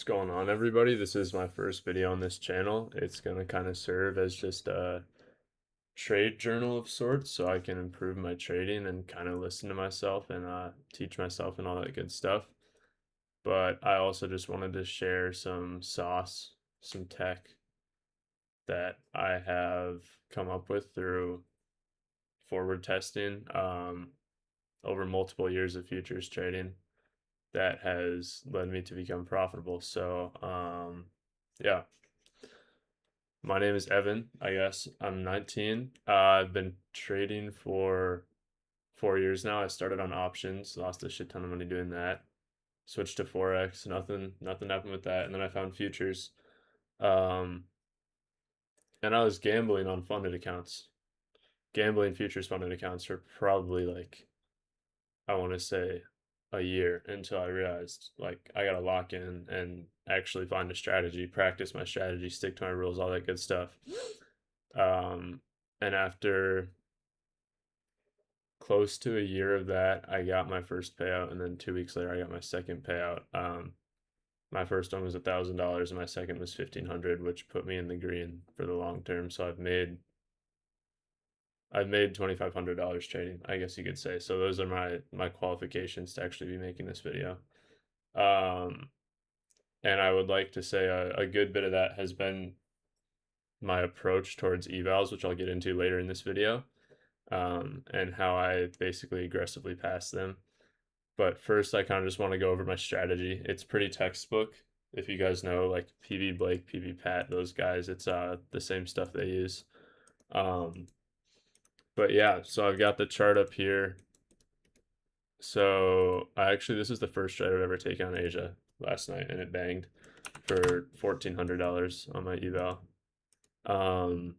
What's going on, everybody? This is my first video on this channel. It's going to kind of serve as just a trade journal of sorts so I can improve my trading and kind of listen to myself and teach myself and all that good stuff. But I also just wanted to share some sauce, some tech that I have come up with through forward testing over multiple years of futures trading that has led me to become profitable. Yeah, my name is Evan. I guess I'm 19. I've been trading for 4 years now. I started on options, lost a shit ton of money doing that. Switched to forex. Nothing happened with that. And then I found futures. Um, and I was gambling on funded accounts, gambling futures funded accounts for probably like I want to say a year until I realized like I gotta lock in and actually find a strategy, practice my strategy, stick to my rules, all that good stuff. Um, and after close to a year of that, I got my first payout, and then 2 weeks later, I got my second payout. My first one was $1,000, and my second was 1,500, which put me in the green for the long term. So I've made $2,500 trading, I guess you could say. So those are my qualifications to actually be making this video. Um, and I would like to say a good bit of that has been my approach towards evals, which I'll get into later in this video, and how I basically aggressively pass them. But first, I kind of just want to go over my strategy. It's pretty textbook. If you guys know, like PB Blake, PB Pat, those guys, it's the same stuff they use. Um, but yeah, so I've got the chart up here. So this is the first trade I've ever taken on Asia last night, and it banged for $1,400 on my eval. Um,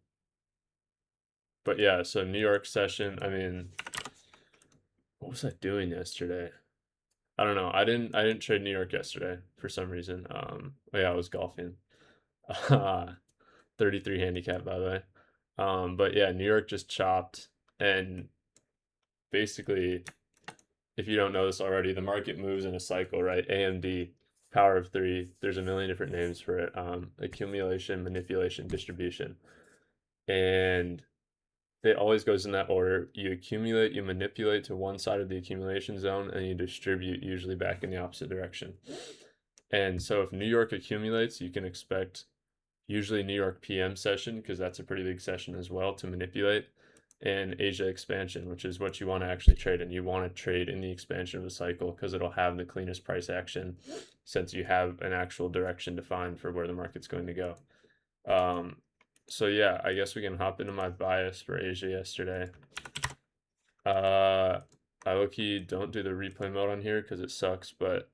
but yeah, so New York session. I mean, what was I doing yesterday? I don't know. I didn't trade New York yesterday for some reason. Oh yeah, I was golfing. 33 handicap by the way. But yeah, New York just chopped, and basically, if you don't know this already, the market moves in a cycle, right? AMD, power of three. There's a million different names for it. Accumulation, manipulation, distribution, and it always goes in that order. You accumulate, you manipulate to one side of the accumulation zone, and you distribute usually back in the opposite direction. And so if New York accumulates, you can expect usually New York PM session, because that's a pretty big session as well to manipulate, and Asia expansion, which is what you want to actually trade in. You want to trade in the expansion of the cycle because it'll have the cleanest price action since you have an actual direction defined for where the market's going to go. Um, so yeah, I guess we can hop into my bias for Asia yesterday. I low-key don't do the replay mode on here because it sucks, but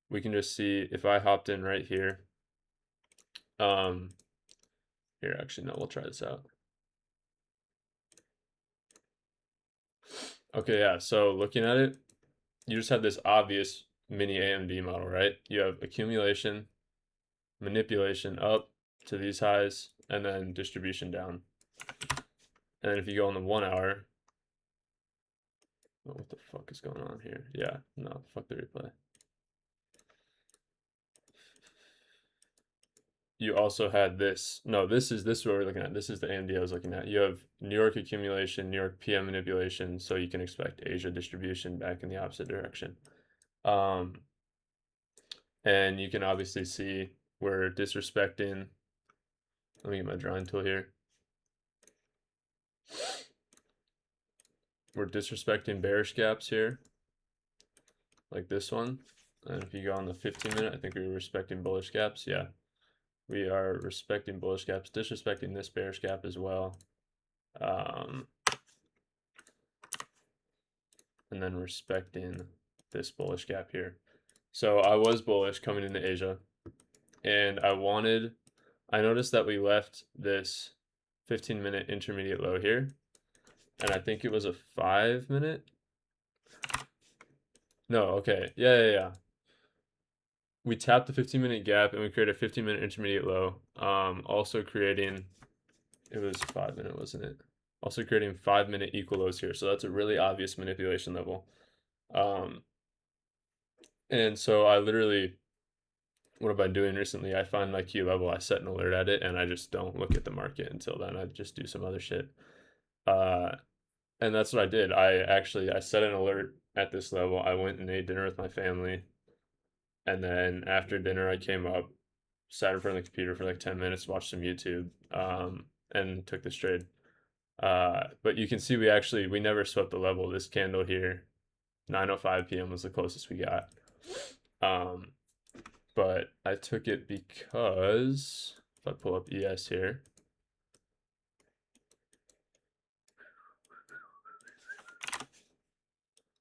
we can just see if I hopped in right here. Here, actually, no, we'll try this out. Okay, yeah, so looking at it, you just have this obvious mini AMD model, right? You have accumulation, manipulation up to these highs, and then distribution down. And then if you go on the 1 hour, oh, what the fuck is going on here? Yeah, no, fuck the replay. You also had this. No, this is what we're looking at. This is the AMD I was looking at. You have New York accumulation, New York PM manipulation, so you can expect Asia distribution back in the opposite direction. Um, and you can obviously see we're disrespecting. Let me get my drawing tool here. We're disrespecting bearish gaps here, like this one. And if you go on the 15-minute, I think we're respecting bullish gaps. Yeah, we are respecting bullish gaps, disrespecting this bearish gap as well. And then respecting this bullish gap here. So I was bullish coming into Asia, and I noticed that we left this 15-minute intermediate low here, and I think it was a 5-minute. No, okay, yeah. We tapped the 15-minute gap, and we created a 15-minute intermediate low. Also creating, it was 5-minute, wasn't it? Also creating 5-minute equal lows here. So that's a really obvious manipulation level. And so I literally what have I been doing recently? I find my key level, I set an alert at it, and I just don't look at the market until then. I just do some other shit. Uh, and that's what I did. I set an alert at this level. I went and ate dinner with my family, and then after dinner, I came up, sat in front of the computer for like 10 minutes, watched some YouTube, and took this trade. But you can see we never swept the level. This candle here, 9:05 p.m. was the closest we got. Um, but I took it because if I pull up ES here,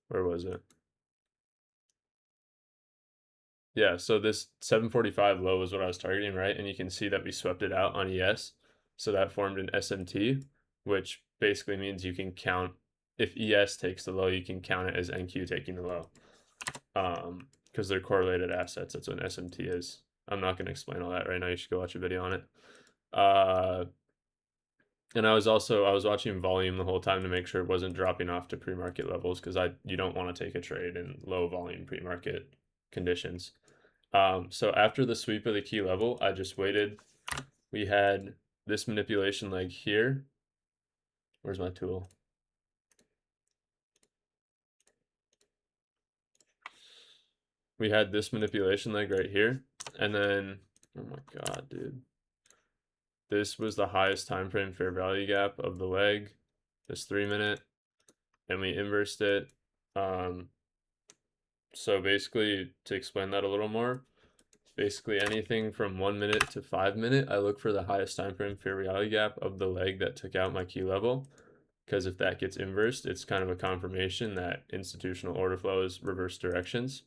where was it? Yeah, so this 745 low was what I was targeting, right? And you can see that we swept it out on ES. So that formed an SMT, which basically means you can count if ES takes the low, you can count it as NQ taking the low. Because they're correlated assets. That's what an SMT is. I'm not going to explain all that right now. You should go watch a video on it. And I was watching volume the whole time to make sure it wasn't dropping off to pre-market levels because you don't want to take a trade in low volume pre-market conditions. So after the sweep of the key level, I just waited. We had this manipulation leg here. Where's my tool? We had this manipulation leg right here. And then, oh my God, dude. This was the highest time frame fair value gap of the leg, this 3 minute, and we inversed it. So basically, to explain that a little more, basically anything from 1 minute to 5 minute, I look for the highest time frame fair value gap of the leg that took out my key level. Because if that gets inversed, it's kind of a confirmation that institutional order flow is reverse directions.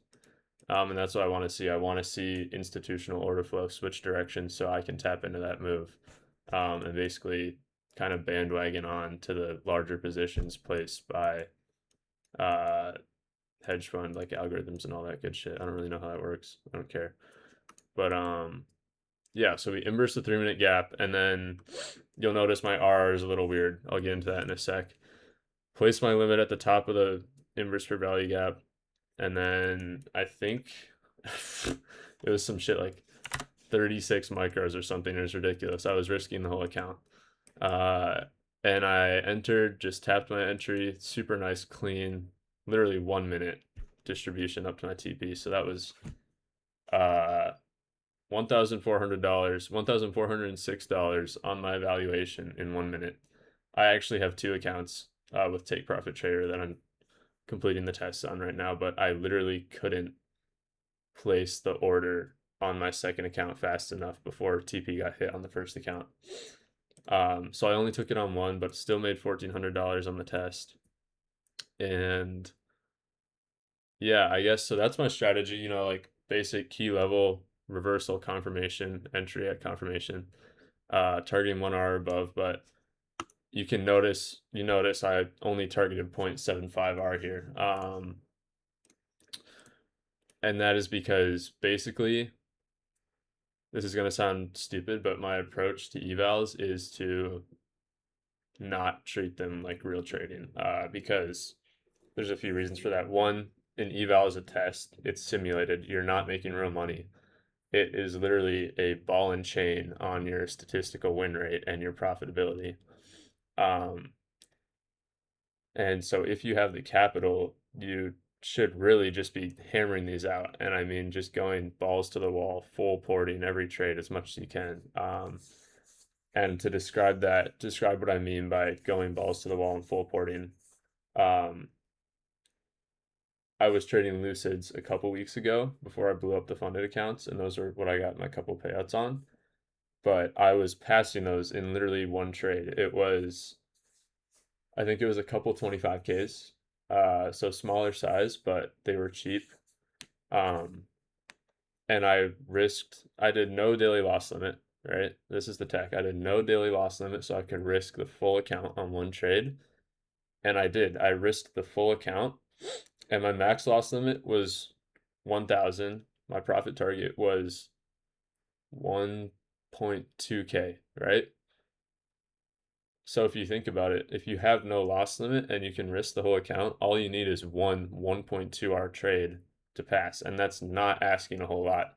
And that's what I want to see. I want to see institutional order flow switch directions so I can tap into that move, and basically kind of bandwagon on to the larger positions placed by hedge fund like algorithms and all that good shit. I don't really know how that works. I don't care. But yeah, so we inverse the 3 minute gap, and then you'll notice my R is a little weird. I'll get into that in a sec. Place my limit at the top of the inverse fair value gap, and then I think it was some shit like 36 micros or something. It was ridiculous. I was risking the whole account. Uh, and I entered, just tapped my entry, super nice, clean, literally 1 minute distribution up to my TP. So that was $1,400, $1,406 on my valuation in 1 minute. I actually have two accounts with Take Profit Trader that I'm completing the tests on right now, but I literally couldn't place the order on my second account fast enough before TP got hit on the first account. So I only took it on one, but still made $1,400 on the test. And yeah, I guess so. That's my strategy, like basic key level reversal confirmation, entry at confirmation, targeting 1 hour above. But you notice I only targeted 0.75 R here. And that is because basically, this is going to sound stupid, but my approach to evals is to not treat them like real trading, because there's a few reasons for that. One, an eval is a test, it's simulated, you're not making real money. It is literally a ball and chain on your statistical win rate and your profitability. Um, and so if you have the capital, you should really just be hammering these out. And I mean, just going balls to the wall, full porting every trade as much as you can. And to describe what I mean by going balls to the wall and full porting. I was trading Lucids a couple weeks ago before I blew up the funded accounts, and those are what I got my couple payouts on. But I was passing those in literally one trade. I think it was a couple 25Ks, so smaller size, but they were cheap. Um, and I did no daily loss limit, right? This is the tech. I did no daily loss limit, so I could risk the full account on one trade. And I did. I risked the full account, and my max loss limit was 1,000. My profit target was 1.2K, right? So if you think about it, if you have no loss limit and you can risk the whole account, all you need is one 1.2 R trade to pass, and that's not asking a whole lot.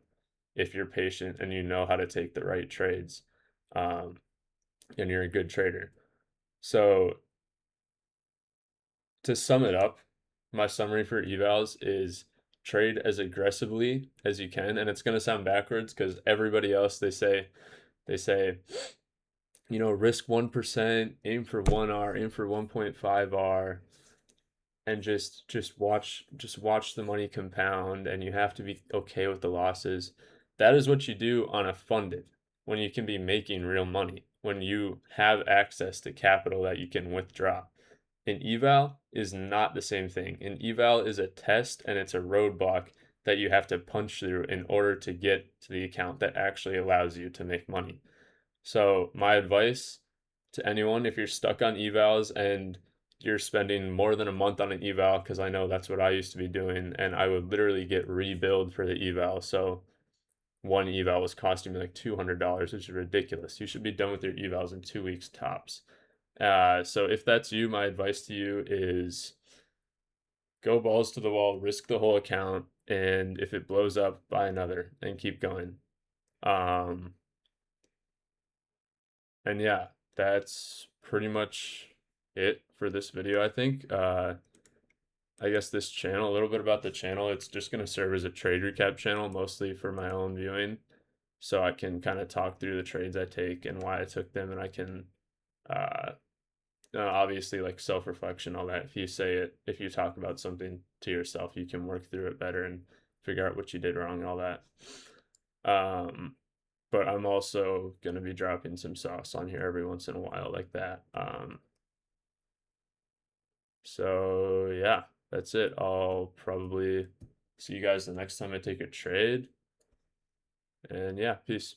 if you're patient and you know how to take the right trades, um, and you're a good trader. So to sum it up, my summary for evals is trade as aggressively as you can, and it's going to sound backwards because everybody else they say risk 1%, aim for 1R, aim for 1.5R, and just watch the money compound, and you have to be okay with the losses. That is what you do on a funded, when you can be making real money, when you have access to capital that you can withdraw. An eval is not the same thing. An eval is a test, and it's a roadblock that you have to punch through in order to get to the account that actually allows you to make money. So my advice to anyone, if you're stuck on evals and you're spending more than a month on an eval, because I know that's what I used to be doing, and I would literally get rebilled for the eval. So one eval was costing me like $200, which is ridiculous. You should be done with your evals in 2 weeks tops. So if that's you, my advice to you is go balls to the wall, risk the whole account, and if it blows up, buy another and keep going. Um, and yeah, that's pretty much it for this video, I think. I guess this channel, a little bit about the channel, it's just going to serve as a trade recap channel, mostly for my own viewing. So I can kind of talk through the trades I take and why I took them, and I can uh, obviously like self-reflection, all that. If you talk about something to yourself, you can work through it better and figure out what you did wrong and all that. But I'm also going to be dropping some sauce on here every once in a while like that. So yeah, that's it. I'll probably see you guys the next time I take a trade. And yeah, peace.